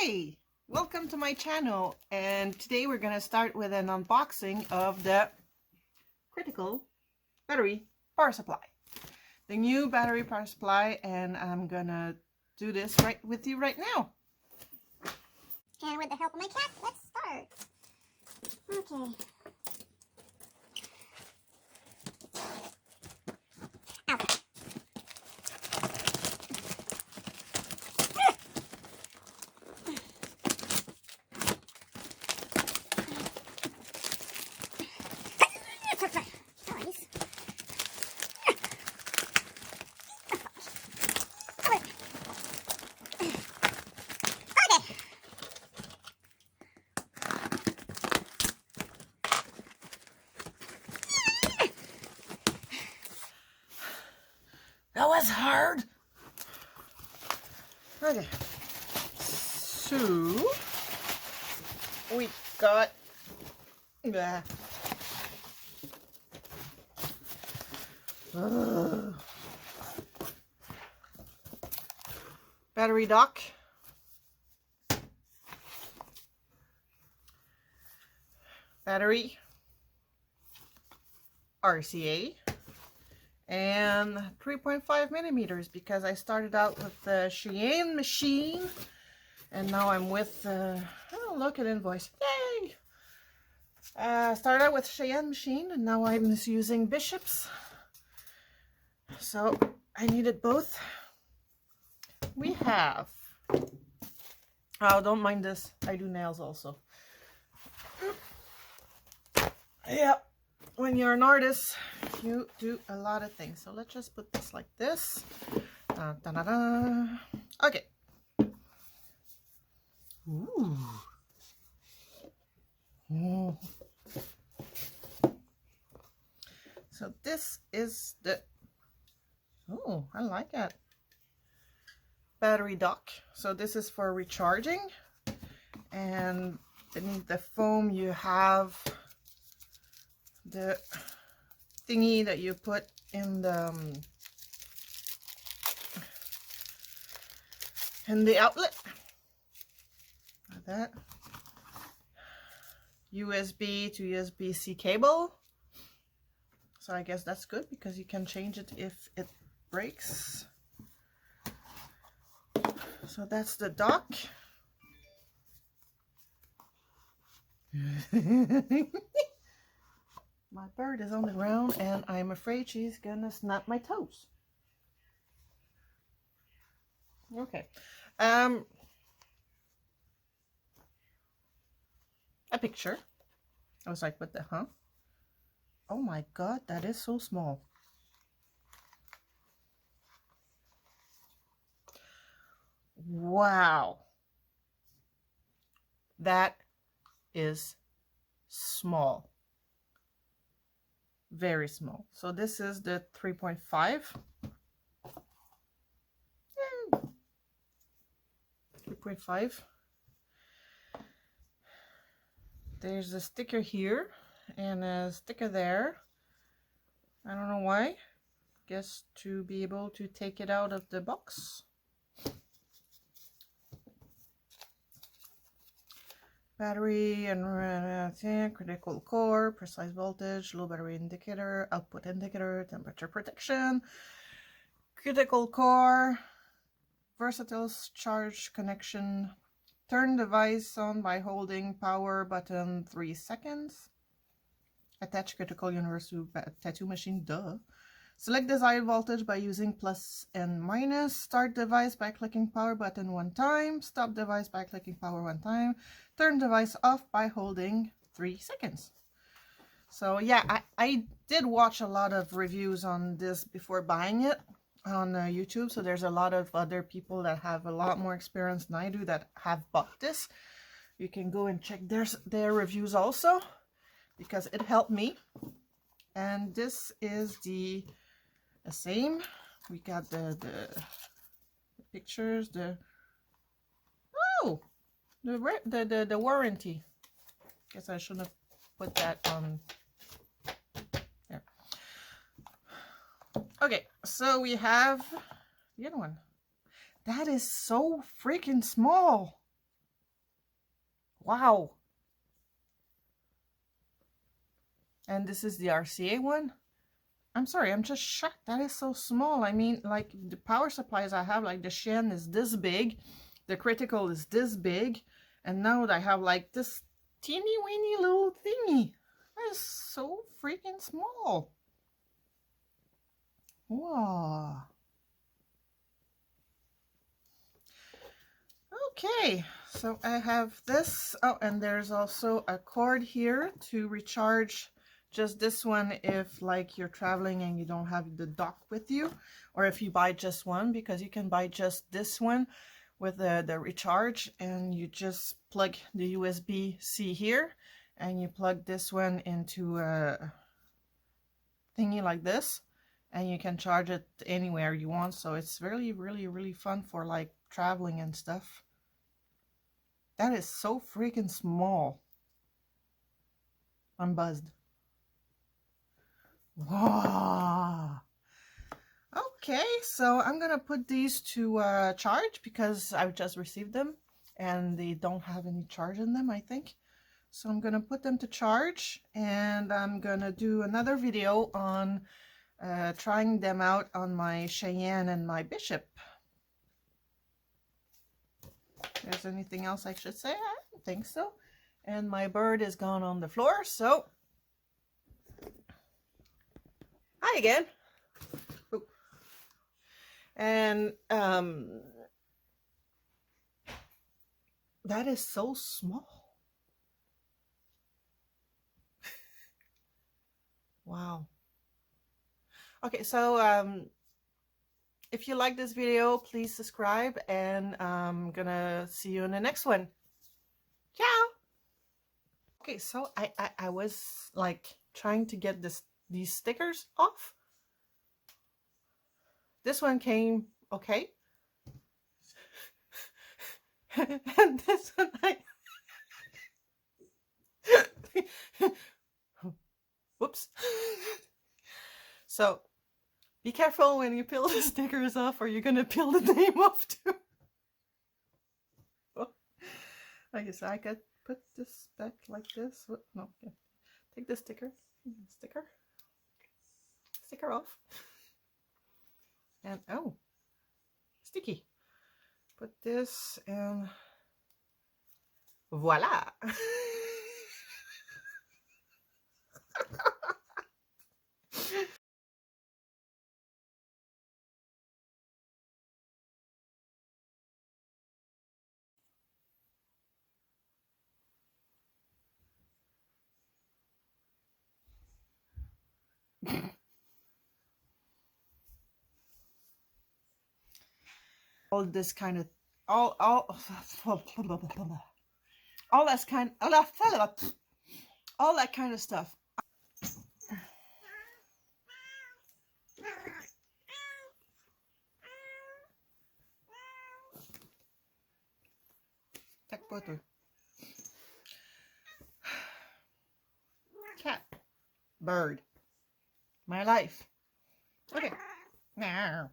Hi, welcome to my channel, and today we're gonna start with an unboxing of the critical battery power supply, the new battery power supply, and I'm gonna do this right with you right now. And with the help of my cat, let's start. Okay. Out. Nice. Okay. That was hard. Okay, so we got battery dock, battery, RCA, and 3.5 millimeters because I started out with the Shein machine and now I'm with oh, look at invoice, yay! Started out with Shein machine and now I'm just using Bishop's, so I needed both. We have, oh, don't mind this, I do nails also. Yeah, when you're an artist, you do a lot of things. So let's just put this like this. Da-da-da. Okay. Ooh. Ooh. So this is the, oh, I like it, battery dock. So this is for recharging, and beneath the foam you have the thingy that you put in the outlet, like that. USB to USB-C cable. So I guess that's good because you can change it if it breaks. So that's the dock. My bird is on the ground and I'm afraid she's gonna snap my toes. Okay. A picture. I was like, what the, huh? Oh my God, that is so small. Wow. That is small. Very small. So this is the 3.5. 3.5. There's a sticker here and a sticker there. I don't know why. Guess to be able to take it out of the box. Battery and critical core, precise voltage, low battery indicator, output indicator, temperature protection, critical core, versatile charge connection, turn device on by holding power button 3 seconds, attach critical universe to tattoo machine, duh. Select desired voltage by using plus and minus. Start device by clicking power button 1 time. Stop device by clicking power 1 time. Turn device off by holding 3 seconds. So yeah, I did watch a lot of reviews on this before buying it on YouTube. So there's a lot of other people that have a lot more experience than I do that have bought this. You can go and check their reviews also because it helped me. And this is the same. We got the pictures, the warranty. Guess I shouldn't have put that on there. Okay, so we have the other one. That is so freaking small. Wow. And this is the RCA one. I'm sorry, I'm just shocked. That is so small. I mean, like the power supplies I have, like the Shen is this big, the Critical is this big, and now I have like this teeny weeny little thingy. That is so freaking small. Wow. Okay, so I have this. Oh, and there's also a cord here to recharge just this one if like you're traveling and you don't have the dock with you, or if you buy just one, because you can buy just this one with the recharge, and you just plug the USB-C here and you plug this one into a thingy like this, and you can charge it anywhere you want. So it's really, really, really fun for like traveling and stuff. That is so freaking small. I'm buzzed. Wow. Okay, so I'm gonna put these to charge because I've just received them and they don't have any charge in them, I think. So I'm gonna put them to charge, and I'm gonna do another video on trying them out on my Cheyenne and my Bishop. There's anything else I should say? I don't think so. And my bird is gone on the floor, so hi again. Ooh. And that is so small. Wow. Okay, so if you like this video, please subscribe, and I'm gonna see you in the next one. Ciao. Okay, so I was like trying to get these stickers off. This one came okay. And this one whoops. So be careful when you peel the stickers off, or you're gonna peel the name off too. I guess I could put this back like this. No, yeah. Take the sticker off, and oh, sticky. Put this, and voila. All this kind of all that kind all that kind of stuff. Take photo. Cat, bird, my life. Okay. Now,